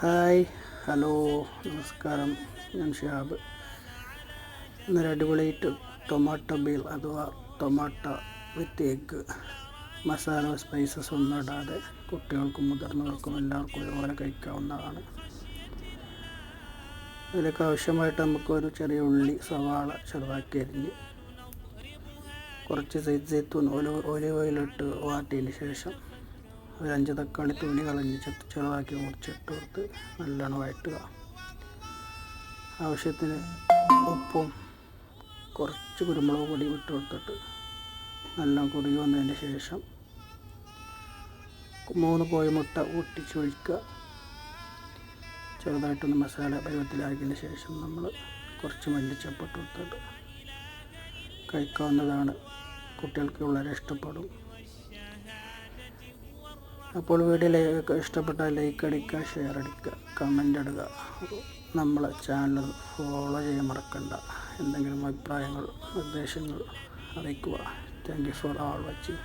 Hi, hello, നമസ്കാരം. ഞാൻ ഷിഹാബ്. ഇന്നൊരു അടിപൊളി ടൊമാറ്റോ ബീൽ അഥവാ ടൊമാറ്റോ വിത്ത് എഗ്ഗ്, മസാല സ്പൈസസ് ഒന്നും ഇടാതെ കുട്ടികൾക്കും മുതിർന്നവർക്കും എല്ലാവർക്കും ഒരുപോലെ കഴിക്കാവുന്നതാണ്. ഇതിലേക്ക് ആവശ്യമായിട്ട് നമുക്കൊരു ചെറിയ ഉള്ളി, സവാള ചെറുതാക്കി അരിഞ്ഞ്, കുറച്ച് ജൈത്തൂൻ ഒലിവ് ഓയിലിട്ട് വാട്ടിയതിന് ശേഷം ഒരു 5 തക്കാളി തൊലി കളഞ്ഞ് ചെറുതാക്കി മുറിച്ചിട്ട് കൊടുത്ത് നല്ലോണം വഴറ്റുക. ആവശ്യത്തിന് ഉപ്പും കുറച്ച് കുരുമുളക് പൊടി ഇട്ട് കൊടുത്തിട്ട് നല്ലോണം കുറുകി വന്നതിന് ശേഷം 3 കോഴിമുട്ട പൊട്ടിച്ചൊഴിക്കുക. ചെറുതായിട്ടൊന്ന് മസാല പരുവത്തിലാക്കിയതിന് ശേഷം നമ്മൾ കുറച്ച് മല്ലിച്ചപ്പ് ഇട്ട് കൊടുത്തിട്ട് കഴിക്കാവുന്നതാണ്. കുട്ടികൾക്ക് വളരെ ഇഷ്ടപ്പെടും. അപ്പോൾ വീഡിയോ ഇഷ്ടപ്പെട്ടാൽ ലൈക്ക് അടിക്കുക, ഷെയർ അടിക്കുക, കമൻ്റ് ഇടുക. നമ്മളെ ചാനൽ ഫോളോ ചെയ്യാൻ മറക്കണ്ട. എന്തെങ്കിലും അഭിപ്രായങ്ങൾ, നിർദ്ദേശങ്ങൾ അറിയിക്കുക. Thank you for all watching.